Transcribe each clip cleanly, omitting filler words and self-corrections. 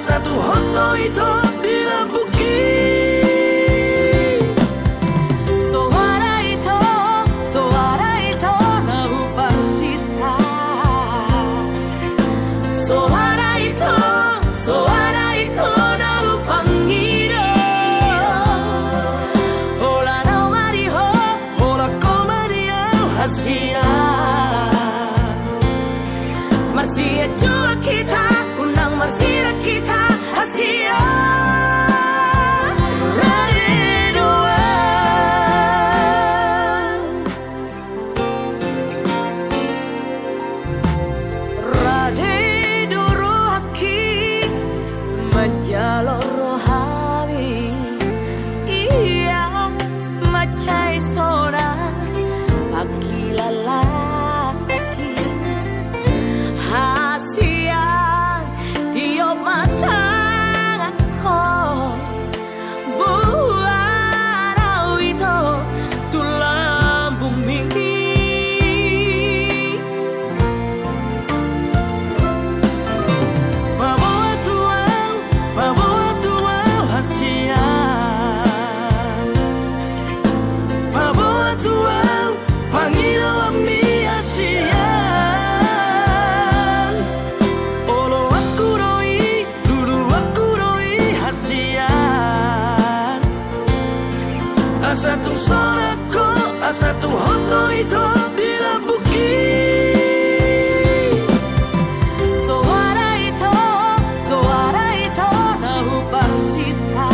satu hoto itu dilabuki. Suara itu naupang sita. Suara itu naupang hidup. Hola no mariho, hola komaria hasia. Marsia jua kita, unang marsia kita hasia. Menjalo rohani, iya semacai sona akila lagi hasian tiop mata aku buat itu tulang bumi. Satu soraku, satu hoto itu dilabuki. Suara itu naupang sita.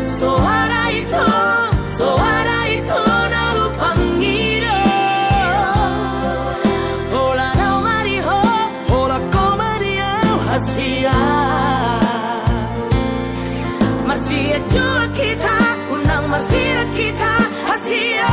Suara itu naupang hidup. Hola no mariho, hola komaria hasia. Marsia jua kita, unang marsia kita hasia.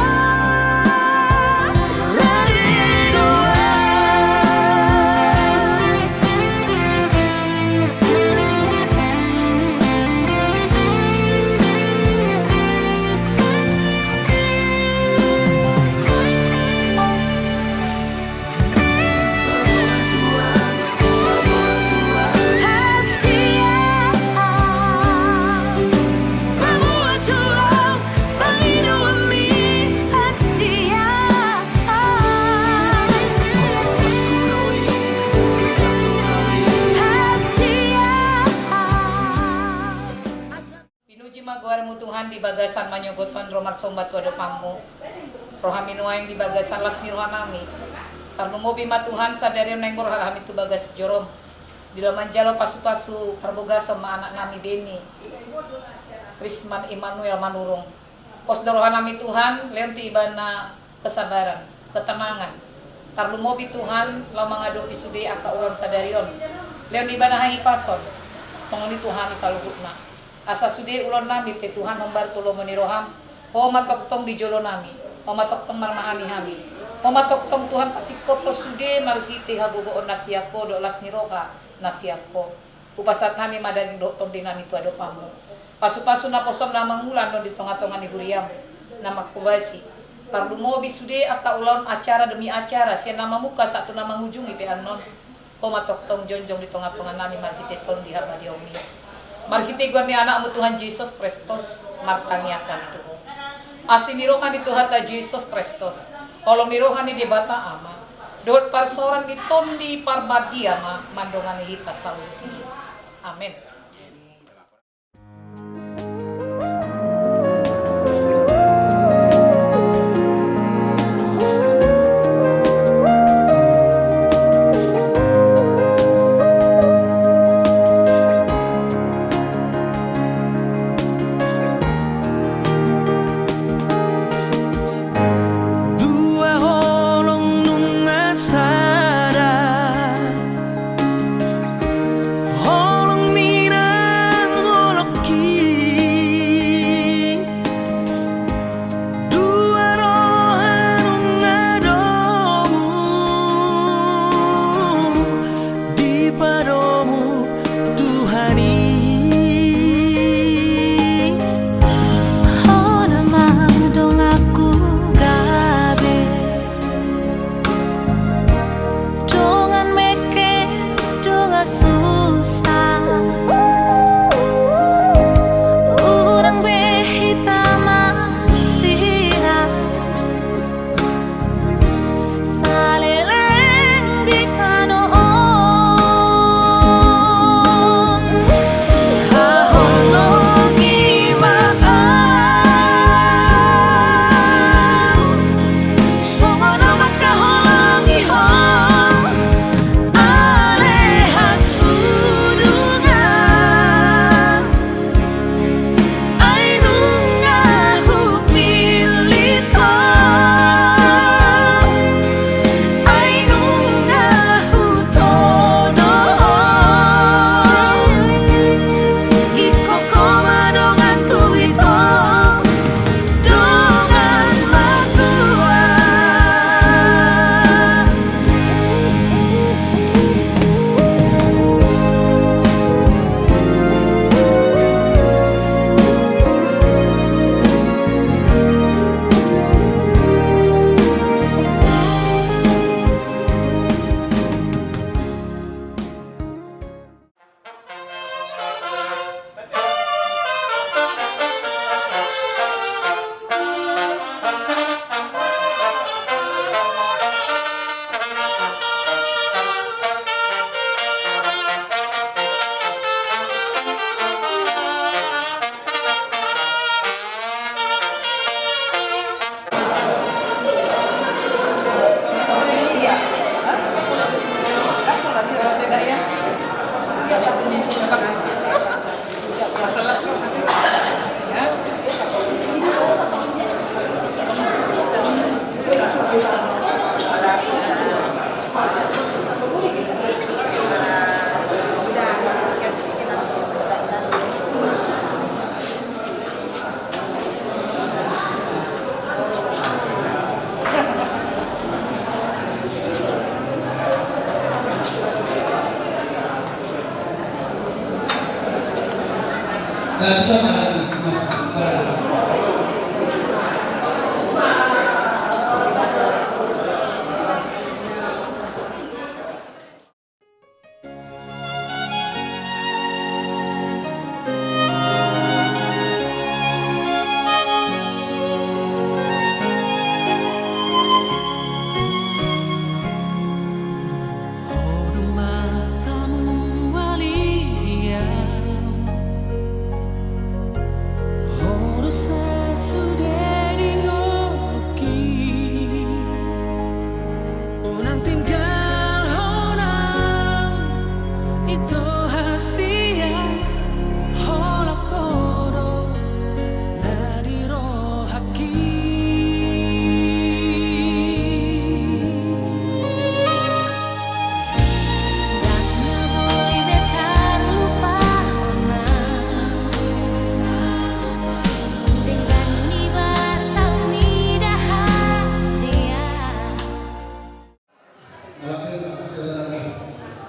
Maguarmu Tuhan di bagasan manyogoton romar sombat wado pamu rohami nuaing di bagasan las nirwanami parnu mobi ma Tuhan sadari neng borhal itu bagas jorom di laman jalo pasu-pasu parboga sama anak nami Beni Krisman Immanuel Manurung pos rohanami Tuhan leon ti ibana kesabaran ketenangan parnu mobi Tuhan lau mengadopi sude aka ulang sadarion leon ibana hai pason pengoni Tuhan saluhutna asa sude ulon nami te Tuhan membantu lo meniroham ho matok tong di jolo nami ho matok tong marmahani hami ho matok tong Tuhan pasikop to sude margite habogo on nasiako do las niroha nasiako upasat nami madaging do tong dinami tu ado pamu pasu-pasu na posom na mangulan do di tonga-tonga ni huriam nama kubasi pardu mobi sude aka ulon acara demi acara sia nama muka satu nama ngujungi pe anon ho matok tong jonjong di tonga-tonga nami margite ton di habadiomi. Mari kita guarni anakmu Tuhan Yesus Kristus martangiakan itu. Asin nirohan di Tuhan Yesus Kristus. Kolom nirohan di bata ama. Dot parsoran di tondi parbadia ma mandongan hita salu. Amin. Holong Hormat matamu wali dia, hormat sesudah dingoki, unang tinggal honang itu hasia holakodo nari rohaki. Dan neboy bekar lupa dengan nibasang nidahasia.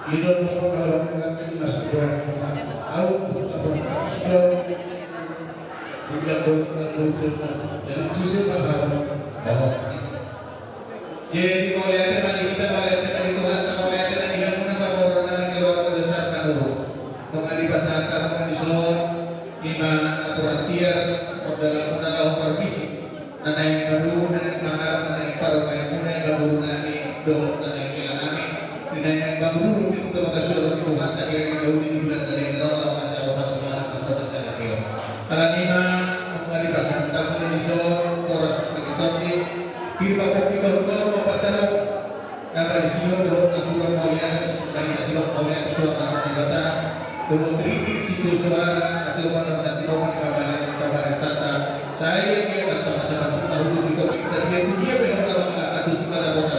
Hidup dalam timnas bola tahu tidak dan itu sih masalah. Jadi mau lihat tadi kita lihat tadi Tuhan mau lihat tadi yang mana corona yang keluar besar kan mengali pasar kamu di son ina aturan tiar dalam menangau permisi nana yang baru nana yang mengharap nana yang paru yang mana yang baru nani do nana yang kira nani nana yang baru itu bakal Tuhan tadi yang jauh di bulan nana yang tahu macam apa semua tentang pasar kio. Kalau nina mengali pasar kamu di son poros begitu kita pacaran nama di sini untuk lakukan maulian dan hasil maulian itu akan dikata untuk kritik situ suara atau mana nanti mau kabar tata saya yang datang sama tahu itu kita dia memang kalau atau segala kota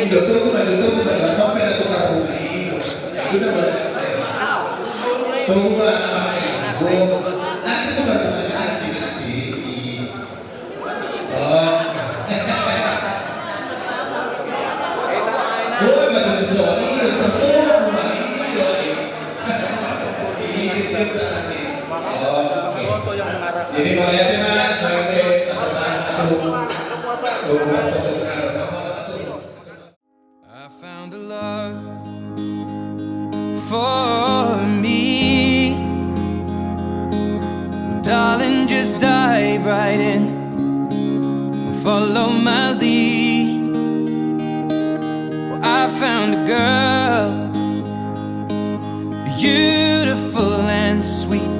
itu tuh apa beda tuh kamu ini itu udah tunggu nanti tuh kan nanti jadi mau lihat mas sampai I found a love for me. Darling, just dive right in, follow my lead. Well, I found a girl, beautiful and sweet.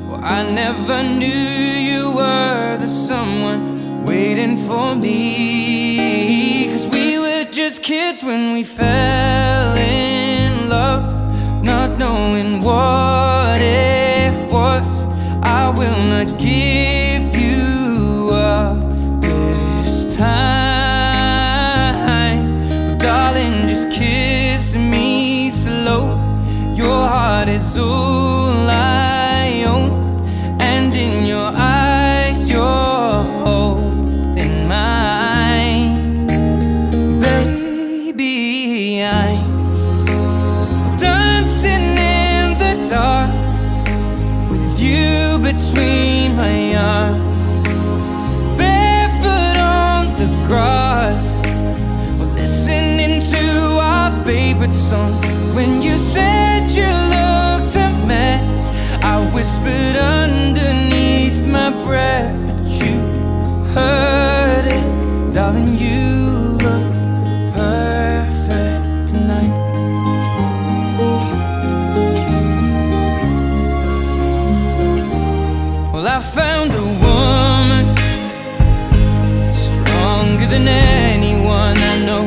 Well, I never knew you were the someone waiting for me. 'Cause we were just kids when we fell in love, not knowing what it was. I will not give you up this time. Darling, just kiss me slow. Your heart is all I own, and in your eyes you're holding mine. Baby, I'm dancing in the dark with you between my arms, barefoot on the grass. We're listening to our favorite song. When you said you looked a mess, I whispered underneath my breath, but you heard it. Darling, you look perfect tonight. Well, I found a woman stronger than anyone I know.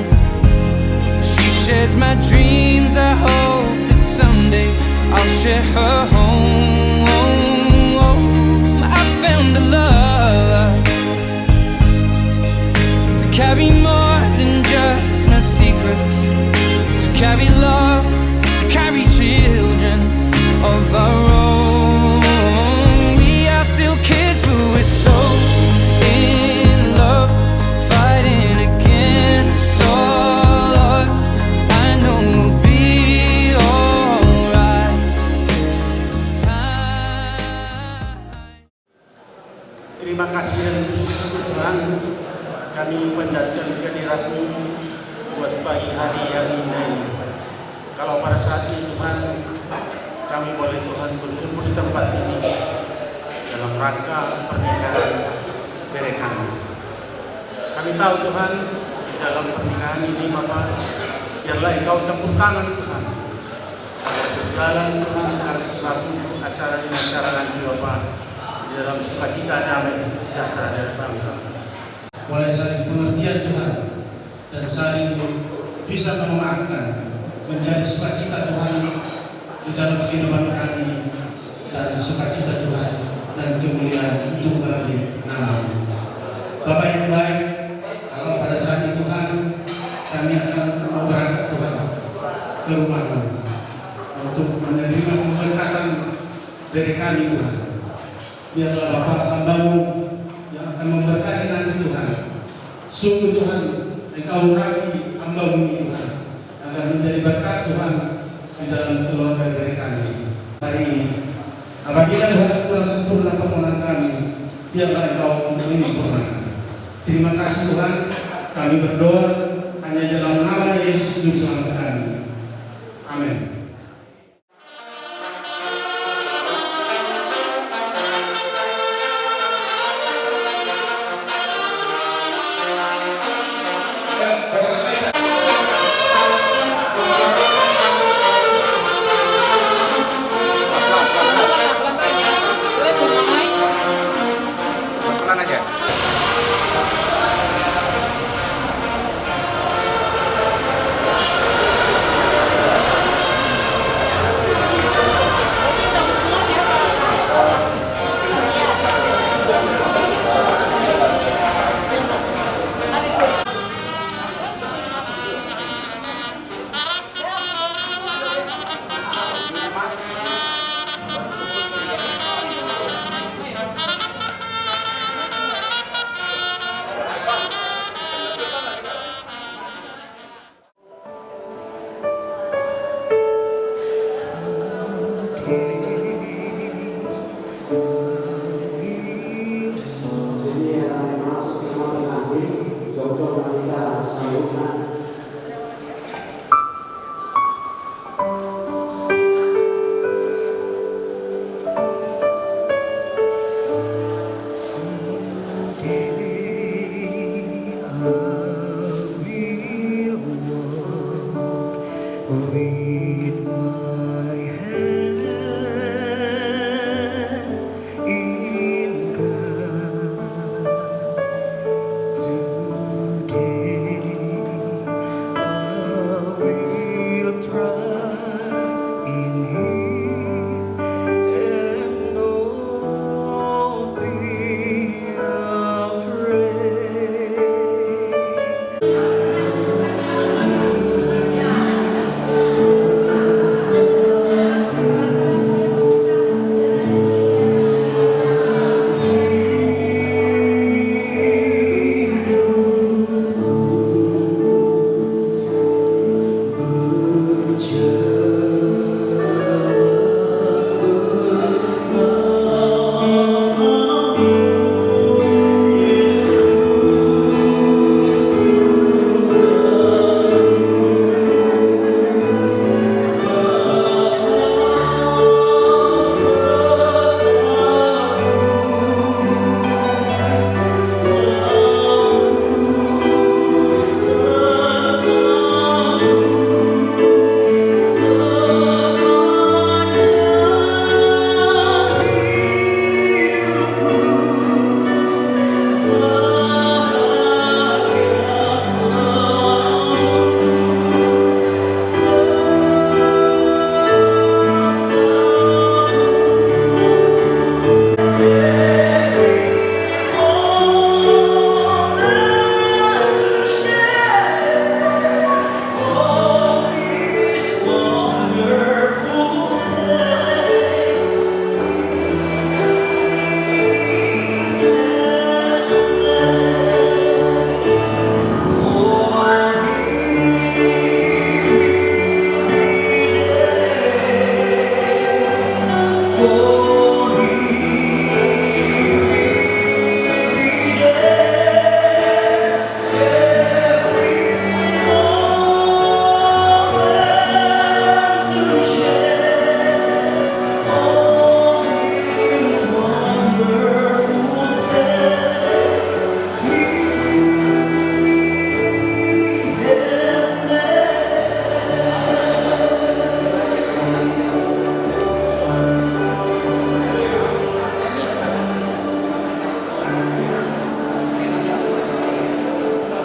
She shares my dreams. I hope that someday I'll share her home. I found a love to carry more than just my secrets, to carry love, to carry children of our own. We are still kids, but we're so in love, fighting against all odds. I Terima kasih dan bersyukur Tuhan, kami menjadikan kehadirat-Mu buat pagi hari yang indah ini. Kalau pada saat ini Tuhan, kami boleh Tuhan berkumpul di tempat ini dalam rangka pernikahan berekan. Kami tahu Tuhan, di dalam pernikahan ini Bapa, biarlah Engkau campur tangan Tuhan. Berjalan Tuhan segala sesuatu acara dengan acara nanti Bapa, di dalam sukacita damai sejahtera dari bangsa. Boleh saling pengertian Tuhan dan saling bisa memaafkan, menjadi sukacita Tuhan di dalam kehidupan kami dan sukacita Tuhan dan kemuliaan untuk bagi nama-Mu. Bapak yang baik, kalau pada saat ini Tuhan kami akan mau berangkat Tuhan ke rumah-Mu untuk menerima pemberkatan dari kami Tuhan. Biarlah Bapak hamba-Mu yang akan memberkati nanti Tuhan. Sungguh Tuhan, Engkau urapi hamba-Mu ini Tuhan, agar menjadi berkat Tuhan di dalam keluarga dari kami hari ini. Apabila Tuhan kurang sempurna permohonan kami, biarlah Engkau menyempurnakan. Terima kasih Tuhan, kami berdoa hanya dalam nama Yesus Juru Selamat kami. Amin. Pelan aja.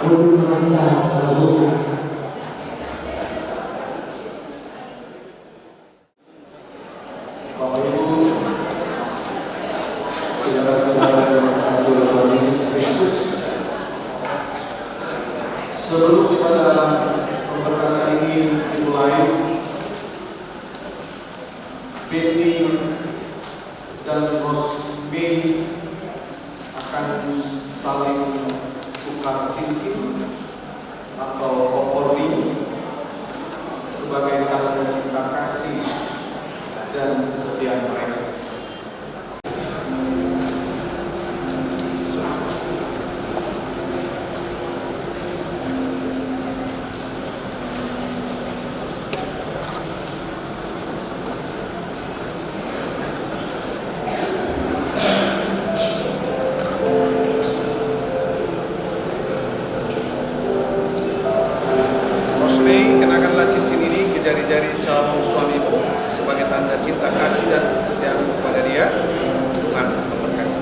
Bapak Ibu, saudara-saudara yang kasih Tuhan Yesus Kristus, sebelum ibadah pemberkatan ini dimulai, Benny dan Rosmi akan saling tukar cincin atau offering sebagai tanda cinta kasih dan kesetiaan mereka. Rosmi, kenakanlah cincin ini ke jari-jari calon suamimu sebagai tanda cinta kasih dan kesetiaan kepada dia. Tuhan memberkati.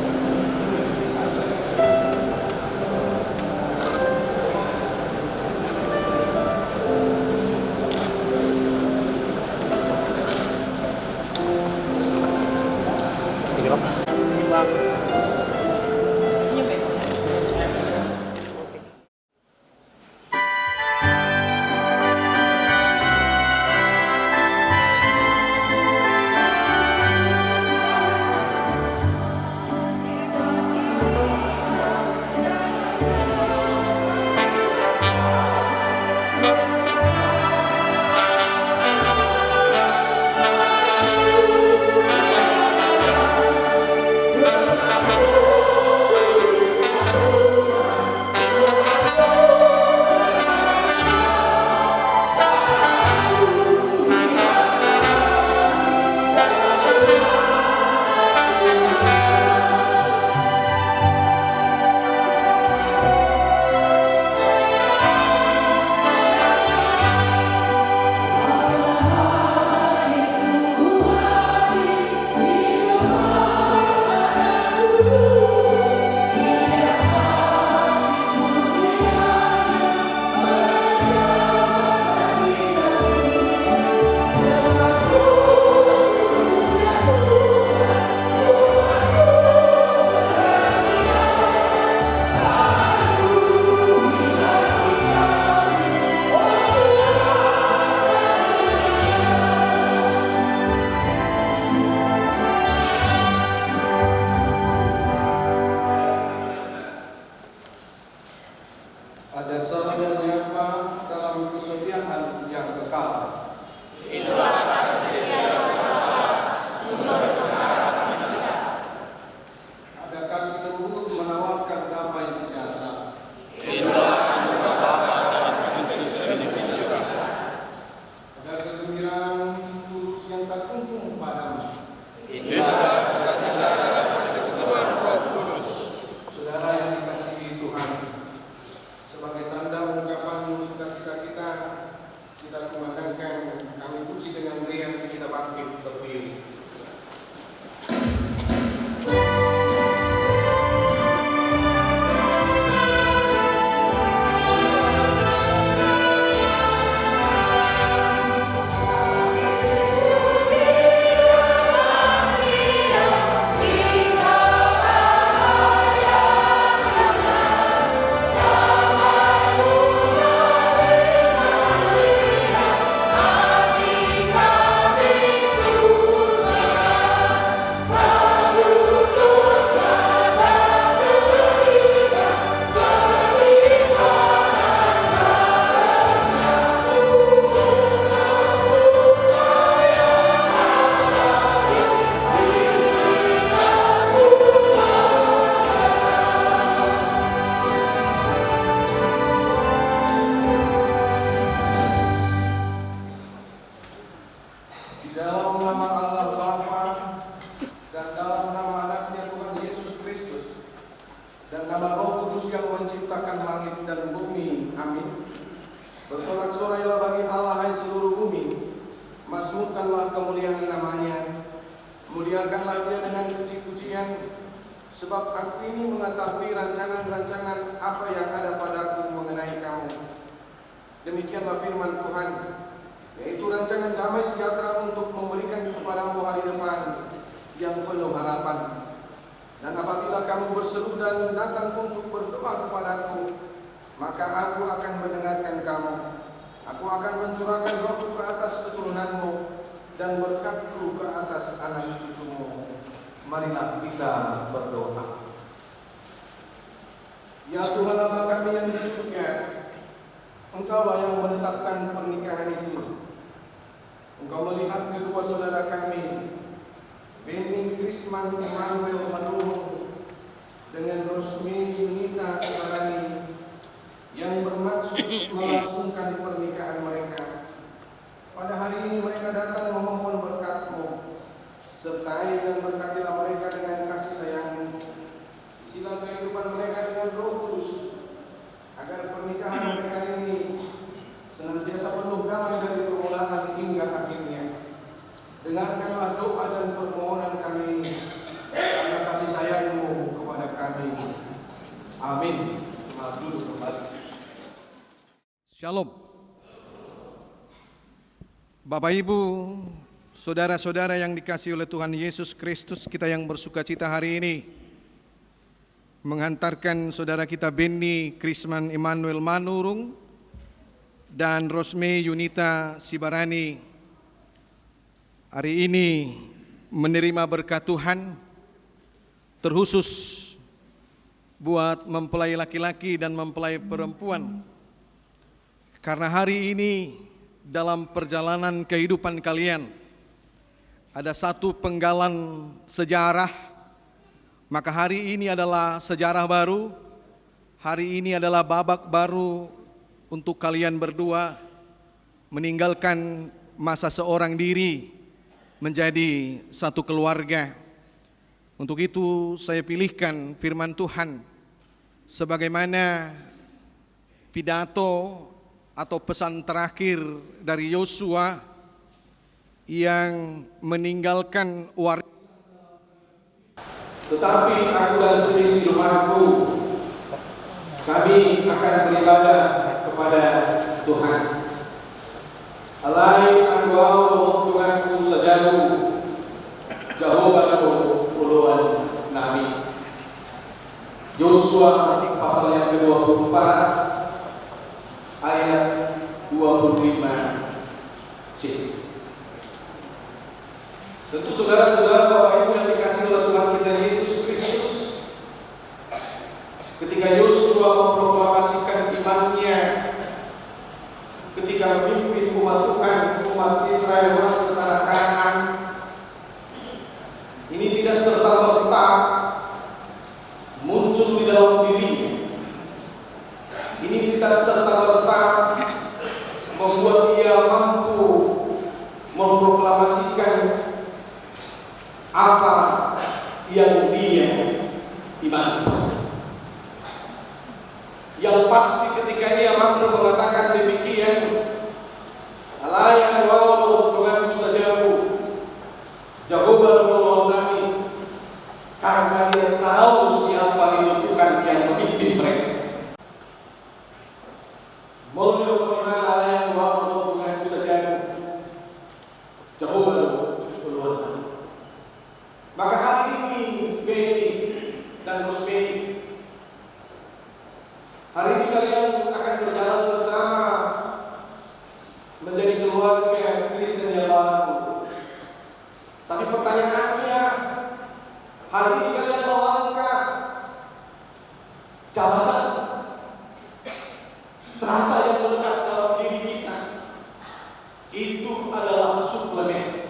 Ada salam dan menyapa dalam kesetiaan yang kekal. Ada kasih lembut menawarkan damai sejahtera. Ada kegembiraan tulus yang tak kunjung padam. Saudara yang dikasihi Tuhan, sebagai tanda ungkapan sukacita kita, kita kumandangkan, kami puji dengan riang, kita bangkit berdiri. Di dalam nama Allah Bapa dan dalam nama anaknya Tuhan Yesus Kristus dan nama Roh Kudus yang menciptakan langit dan bumi, amin. Bersorak-sorailah bagi Allah hai seluruh bumi, masmurkanlah kemuliaan namanya, muliakanlah dia dengan puji-pujian, sebab aku ini mengetahui rancangan-rancangan apa yang ada padaku mengenai kamu. Demikianlah firman Tuhan, yaitu rancangan damai sejahtera untuk memberikan kepadamu hari depan yang penuh harapan. Dan apabila kamu berseru dan datang untuk berdoa kepadaku, maka aku akan mendengarkan kamu. Aku akan mencurahkan rohku ke atas keturunanmu dan berkatku ke atas anak cucumu. Marilah kita berdoa. Ya Tuhan Allah kami yang di surga, Engkaulah yang menetapkan pernikahan itu. Engkau melihat kedua saudara kami, Benny Krisman Immanuel Manurung dengan Rosmini Yunita Sibarani, yang bermaksud melangsungkan pernikahan mereka. Pada hari ini mereka datang memohon berkat-Mu. Sertai dan berkatilah mereka dengan kasih sayang-Mu. Isilah kehidupan mereka dengan Roh Kudus, agar pernikahan mereka ini senantiasa penuh damai dari permulaan hingga akhirnya. Dengarkanlah doa dan permohonan kami karena kasih sayang-Mu kepada kami. Amin. Duduk kembali. Shalom. Bapak Ibu, saudara-saudara yang dikasihi oleh Tuhan Yesus Kristus, kita yang bersuka cita hari ini menghantarkan saudara kita Benny Krisman Immanuel Manurung dan Rosme Yunita Sibarani hari ini menerima berkat Tuhan, terkhusus buat mempelai laki-laki dan mempelai perempuan. Karena hari ini dalam perjalanan kehidupan kalian ada satu penggalan sejarah, maka hari ini adalah sejarah baru. Hari ini adalah babak baru untuk kalian berdua meninggalkan masa seorang diri menjadi satu keluarga. Untuk itu saya pilihkan firman Tuhan sebagaimana pidato atau pesan terakhir dari Yosua yang meninggalkan warisan. Tetapi aku dan seisi rumahku, kami akan beribadah kepada Tuhan. Alai anggau Tuhanku sajaru, jauh batu uluan nami. Yosua pasal yang ke-24 ayat 25c. Tentu saudara-saudara, Bapak Ibu yang dikasihi oleh Tuhan kita Yesus Kristus, ketika Yosua memproklamasikan imannya, ketika memimpin umat Tuhan, umat Israel masuk ke tanah Kanaan, ini tidak serta-merta muncul di dalam dirinya. Ini tidak serta-merta membuat ia mampu memproklamasikan apa yang dia imani. Yang pasti ketika ia mampu mengatakan demikian, alayan wa'u Tuhanku sajaku, jawaban Allah nami, karena dia tahu siapa itu Tuhan yang memimpin mereka. Mau dilakukan alayan wa'u Tuhanku sajaku, jawaban Allah nami. Maka hari ini Benny dan Rosme, hari ini kalian akan berjalan bersama menjadi keluarga Kristen yang baru. Tapi pertanyaannya, hari ini kalian melangkah jabatan, strata yang melekat dalam diri kita, itu adalah suplemen.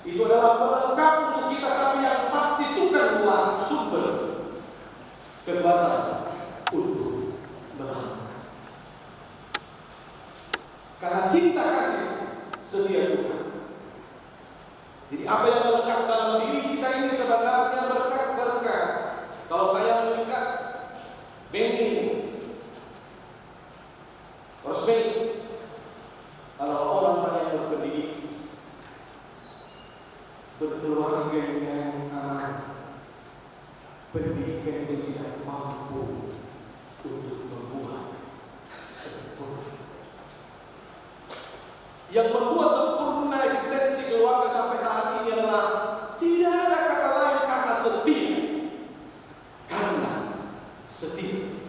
Itu adalah pelengkap untuk kita, tapi yang pasti bukanlah sumber kekuatan untuk melangkah. Karena cinta kasih setia Tuhan. Jadi apa yang melekat dalam diri kita ini sebenarnya berkat-berkat. Kalau saya melekat pendidikan itu tidak mampu untuk membuat sempurna. Yang membuat sempurna eksistensi keluarga sampai saat ini adalah tidak ada kata lain karena setia. Karena setia.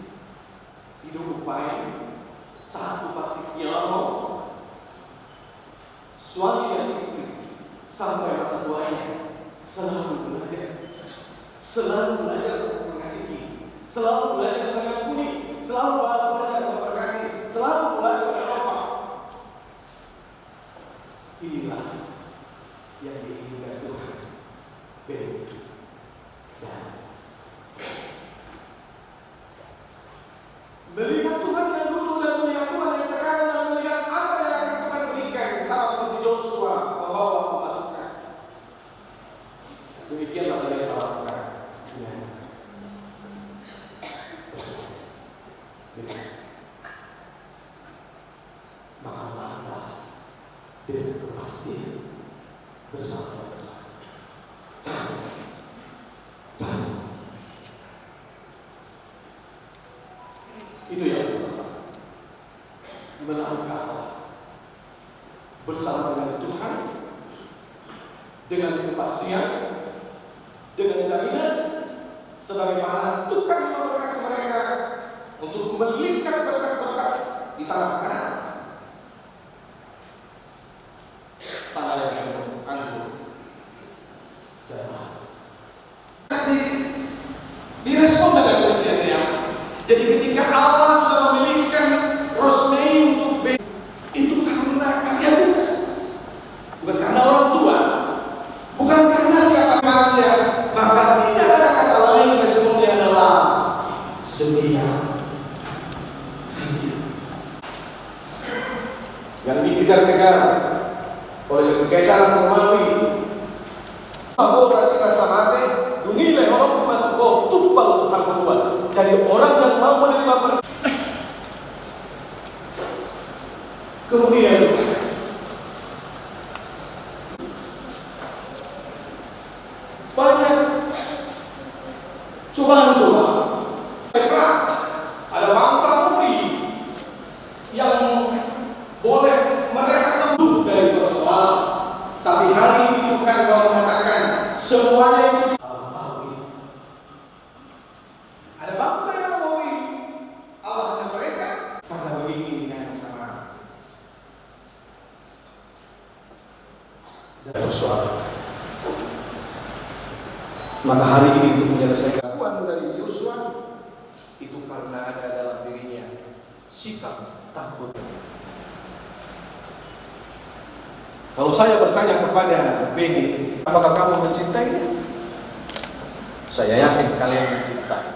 Hidup baik, satu batik nyamuk, suami dan istri sampai masa tuanya selalu belajar untuk mengasihi, selalu belajar mengampuni, selalu belajar memberkati, selalu belajar berdoa. Inilah yang diinginkan Tuhan. Dan melihat Tuhan yang dulu dan melihat Tuhan yang sekarang dan melihat apa yang akan Tuhan berikan, sama seperti Joshua membawa pemasukan. Demikianlah dari lakukan. Maka langkah dengan kepastian bersama Tuhan. Itu yang pertama. Melangkah bersama dengan Tuhan dengan kepastian, dengan jaminan sebagaimana Tuhan memberkati mereka untuk melimpahkan berkat-berkat di tanah Kanaan. Tanah yang anggur dan direspon dengan kondisinya. Jadi ketika Allah sudah memilihkan Rosmei untuk itu karena karya bukan karena orang tua, bukan karena siapa-siapanya, maka tidak ada kata lain responnya adalah setia. Yang dikejar-kejar oleh Kekaisaran Romawi, operasi rasa mati, dunilai orang membantu tumpal utang berbuat. Jadi orang yang mau menerima berkat. Kemudian banyak cobaan-cobaan. Ada bangsa Muri yang boleh mereka sembuh dari persoalan, tapi hari ini bukan kau mengatakan semuanya itu. Ada bangsa yang mengakui Allah dan mereka karena begini dengan sama dan persoalan. Maka hari ini untuk menyelesaikan kekuatan dari Yosua itu karena ada dalam dirinya sikap takut. Kalau saya bertanya kepada Benny, apakah kamu mencintainya? Saya yakin kalian mencintai. Saya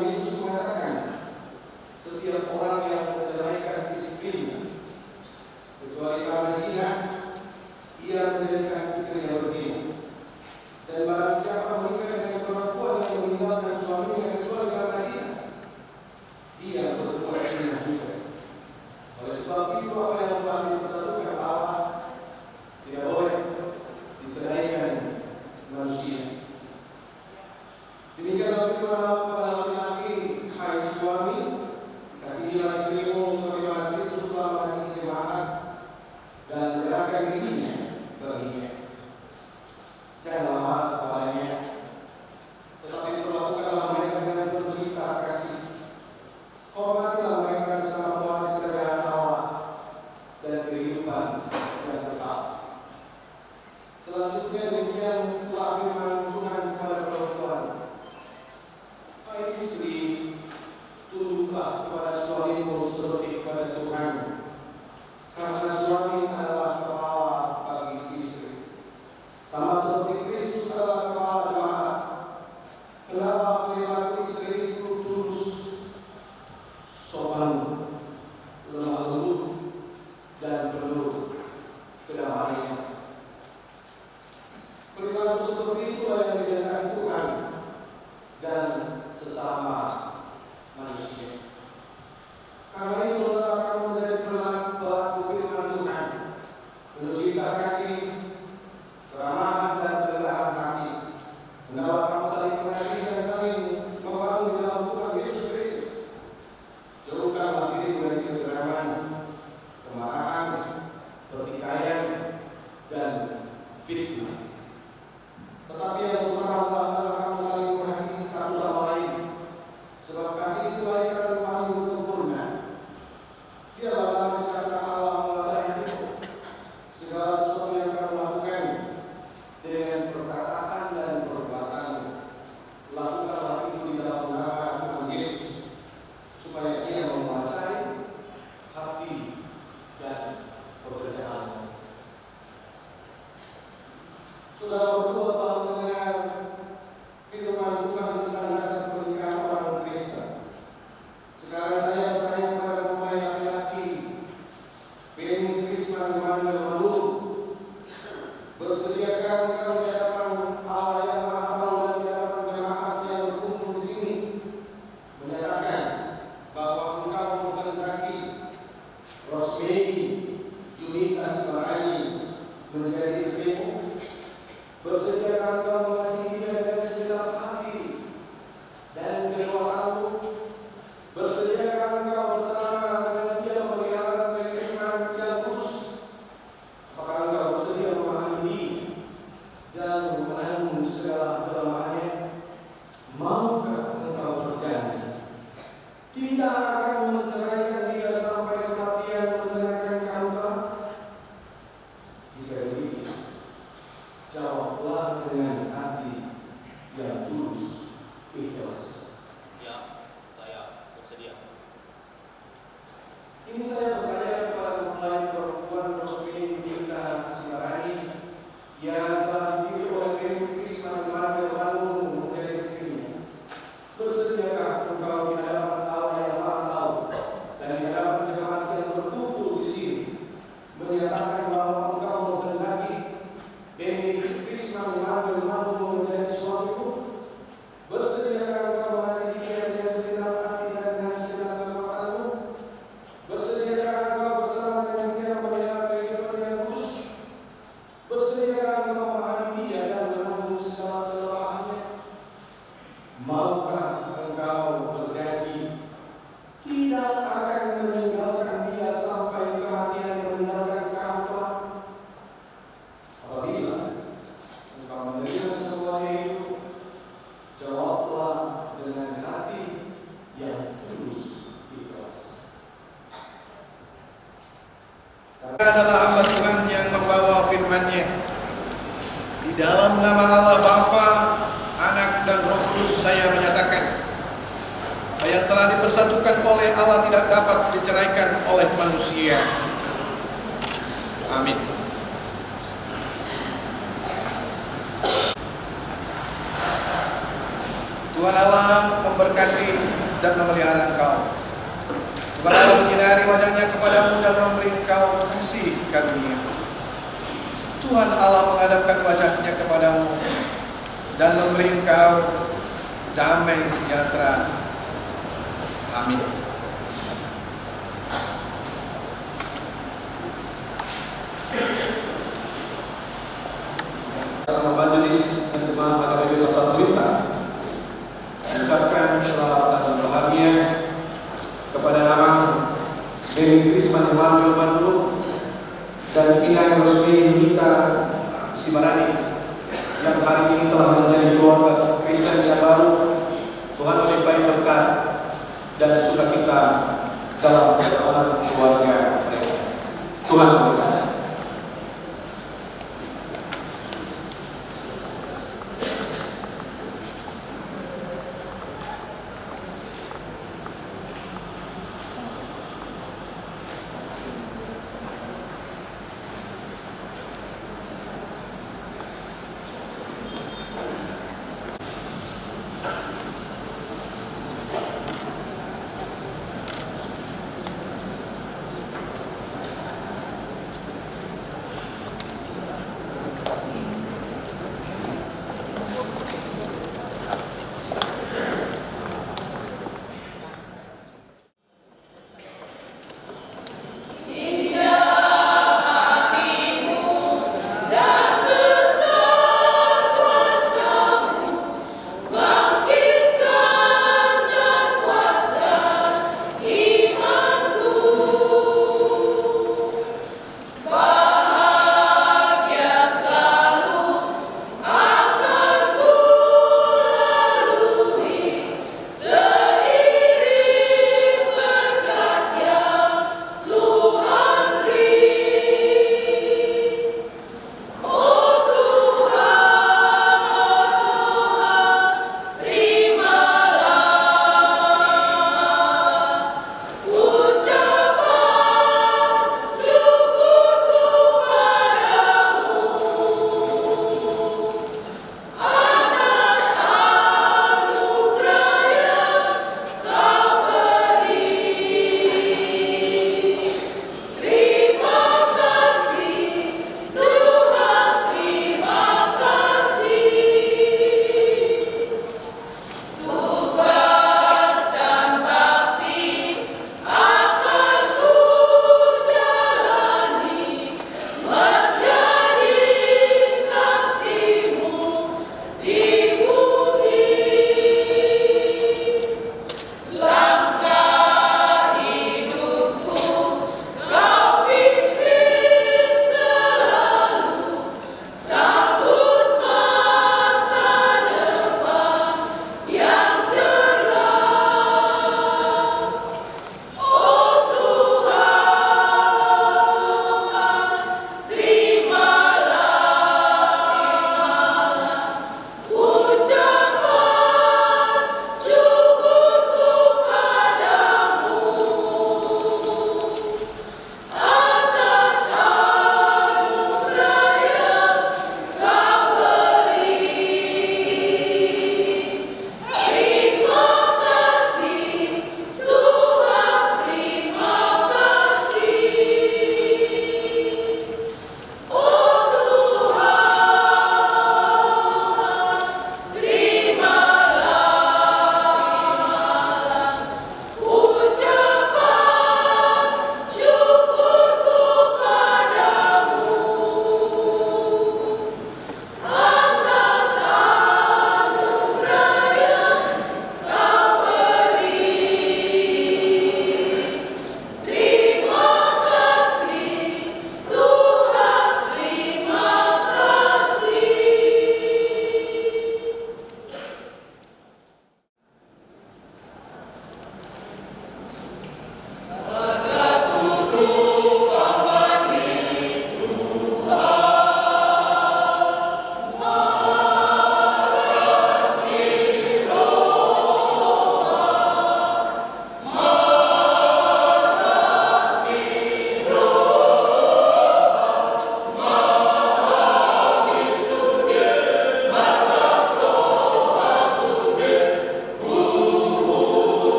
Tuhan Yesus mengatakan, setiap orang yang menceraikan istrinya, kecuali karena zina, ia menjadikan istrinya berzina. Dan barang siapa menikah dengan perempuan yang meninggalkan suaminya kecuali karena zina, dia berbuat zina juga. Oleh sebab itu, apa yang telah dipersatukan Allah tidak boleh diceraikan manusia. Demikianlah firman Allah kepada laki-laki, hai suami, kasihilah istrimu sebagaimana Kristus telah mengasihi jemaat dan menyerahkan dirinya baginya. Janganlah marah kepadanya, tetapi perlakukanlah mereka dengan penuh cinta kasih. Hormatilah mereka sesama pewaris kerajaan Allah dan kehidupan yang kekal. Selanjutnya demikian telah firman Tuhan kepada perempuan, hai istri, tunduklah kepada suamimu seperti kepada Tuhan, karena suami adalah kepala bagi istri, sama seperti Kristus adalah kepala jemaat. Hendaklah perilaku istri itu tulus, sopan, lemah lembut, dan penuh kedamaian. Perilaku seperti itulah yang diajarkan Tuhan dan sesama manusia. Karena itu hendaklah kamu menjadi pelaku firman Tuhan, penuh cinta kasih, keramahan dan kerendahan hati. Hendaklah kamu saling mengasihi dan saling membangun di dalam Tuhan Yesus Kristus. Jauhkanlah dirimu dari kegeraman, kemarahan, pertikaian, dan fitnah. Tetapi yang utama adalah kamu saling mengasihi satu sama lain, sebab kasih itulah ikatan paling sempurna. Dialah dalam sejahtera Allah menguasai hatimu. Segala sesuatu yang kamu lakukan dengan perkataan dan perbuatan, lakukanlah itu di dalam nama Tuhan Yesus, supaya Dia menguasai hati dan pekerjaanmu. Saudara berdua telah mendengar firman Tuhan tentang dasar pernikahan orang Kristen. Sekarang saya bertanya kepada pemain laki-laki, Benny Krisman Immanuel Manurung, bersediakah engkau di hadapan Allah yang Maha Tahu dan di hadapan jemaat yang berkumpul di sini menyatakan bahwa engkau menghendaki Rosmei Yunita Sibarani menjadi istrimu? Bersediakah engkau mengasihi dia dengan segenap hati dan kekuatanmu? Bersediakah engkau bersama dengan dia memelihara kehidupan yang kudus? Apakah engkau bersedia memahami dia dan menanggung segala kelemahannya? Maukah engkau berjanji tidak akan menceraikan dia sampai kematian menceraikan kamu kelak? Jika demikian, jawablah dengan hati yang tulus, ikhlas. Ya, saya bersedia. Ini saya bertanya kepada mempelai perempuan Rosmini Yunita Sibarani yang telah dipilih oleh Benny Krisman Immanuel Manurung menjadi istrinya. Bersediakah engkau di hadapan Allah yang Maha Tahu dan di hadapan jemaat yang berkumpul di sini menyatakan bahwa engkau menghendaki Benny Krisman Immanuel Manurung menjadi suamimu? Bersediakah engkau mengasihi dia dengan segenap hati dan dengan segenap kekuatanmu? Bersediakah engkau bersama dengan dia memelihara kehidupan yang kudus? Bersediakah engkau memahami dia dan menanggung segala kelemahannya? Maukah engkau berjanji tidak akan meninggalkan dia sampai kematian meninggalkan kamu kelak? Apabila engkau menerima semuanya itu, jawablah dengan hati yang tulus, ikhlas. Karena adalah hamba Tuhan yang membawa firman-Nya. Di dalam nama Allah Bapa, Anak dan Roh Kudus saya menyatakan, apa yang telah dipersatukan oleh Allah tidak dapat diceraikan oleh manusia. Amin. Tuhan Allah memberkati dan memelihara engkau. Tuhan Allah menyinari wajahnya kepadamu dan memberi engkau kasih karunia. Tuhan Allah menghadapkan wajahnya kepadamu dan memberi engkau damai sejahtera. Amin. Sama majelis dan jemaat HKBP Pasar Berita mengucapkan selamat dan bahagia kepada Dewi Krisman Immanuel Manurung dan Inang Rosmi Yunita Sibarani yang hari ini telah menjadi keluarga Kristen yang baru. Tuhan melimpahi berkat dan sukacita dalam perjalanan keluarga mereka. Tuhan berkati.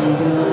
Terima